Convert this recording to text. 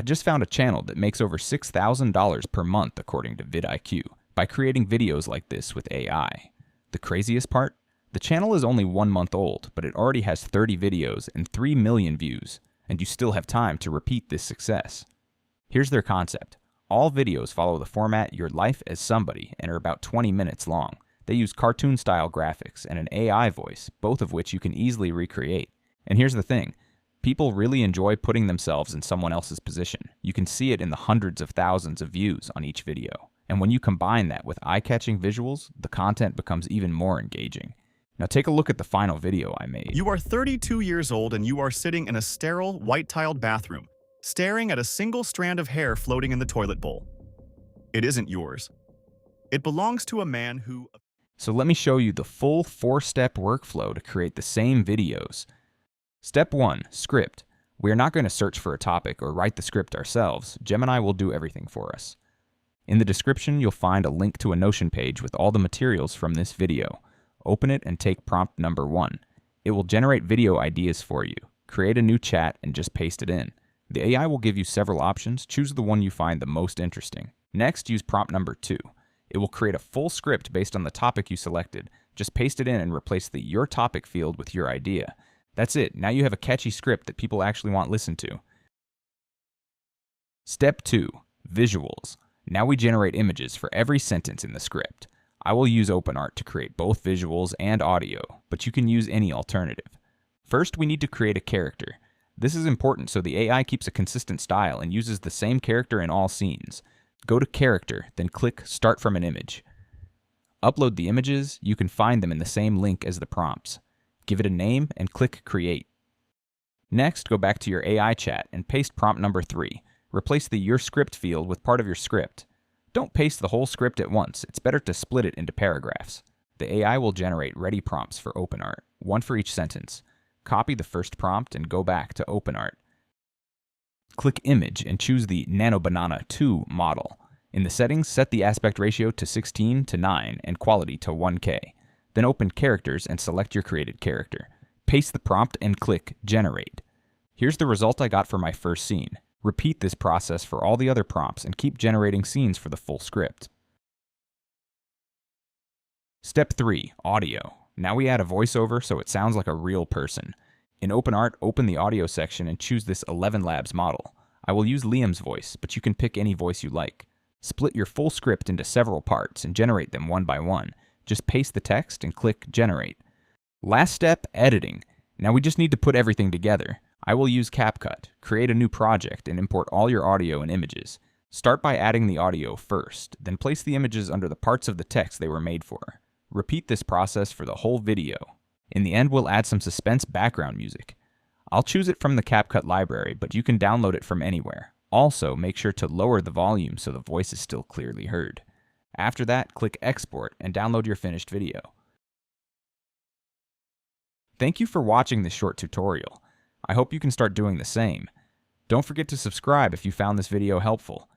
I just found a channel that makes over $6,000 per month according to vidIQ by creating videos like this with AI. The craziest part? The channel is only 1 month old, but it already has 30 videos and 3 million views, and you still have time to repeat this success. Here's their concept. All videos follow the format Your Life as Somebody and are about 20 minutes long. They use cartoon-style graphics and an AI voice, both of which you can easily recreate. And here's the thing. People really enjoy putting themselves in someone else's position. You can see it in the hundreds of thousands of views on each video. And when you combine that with eye-catching visuals, the content becomes even more engaging. Now take a look at the final video I made. You are 32 years old and you are sitting in a sterile, white-tiled bathroom, staring at a single strand of hair floating in the toilet bowl. It isn't yours. It belongs to a man who... So let me show you the full 4-step workflow to create the same videos. Step 1. Script. We are not going to search for a topic or write the script ourselves. Gemini will do everything for us. In the description, you'll find a link to a Notion page with all the materials from this video. Open it and take prompt number 1. It will generate video ideas for you. Create a new chat and just paste it in. The AI will give you several options. Choose the one you find the most interesting. Next, use prompt number 2. It will create a full script based on the topic you selected. Just paste it in and replace the Your Topic field with your idea. That's it. Now you have a catchy script that people actually want listened to. Step 2. Visuals. Now we generate images for every sentence in the script. I will use OpenArt to create both visuals and audio, but you can use any alternative. First, we need to create a character. This is important so the AI keeps a consistent style and uses the same character in all scenes. Go to Character, then click Start from an Image. Upload the images. You can find them in the same link as the prompts. Give it a name and click Create. Next, go back to your AI chat and paste prompt number 3. Replace the Your Script field with part of your script. Don't paste the whole script at once. It's better to split it into paragraphs. The AI will generate ready prompts for OpenArt, one for each sentence. Copy the first prompt and go back to OpenArt. Click Image and choose the NanoBanana 2 model. In the settings, set the aspect ratio to 16:9 and quality to 1K. Then open Characters and select your created character. Paste the prompt and click Generate. Here's the result I got for my first scene. Repeat this process for all the other prompts and keep generating scenes for the full script. Step 3. Audio. Now we add a voiceover so it sounds like a real person. In OpenArt, open the audio section and choose this 11 Labs model. I will use Liam's voice, but you can pick any voice you like. Split your full script into several parts and generate them one by one. Just paste the text and click Generate. Last step, editing. Now we just need to put everything together. I will use CapCut, create a new project, and import all your audio and images. Start by adding the audio first, then place the images under the parts of the text they were made for. Repeat this process for the whole video. In the end, we'll add some suspense background music. I'll choose it from the CapCut library, but you can download it from anywhere. Also, make sure to lower the volume so the voice is still clearly heard. After that, click Export and download your finished video. Thank you for watching this short tutorial. I hope you can start doing the same. Don't forget to subscribe if you found this video helpful.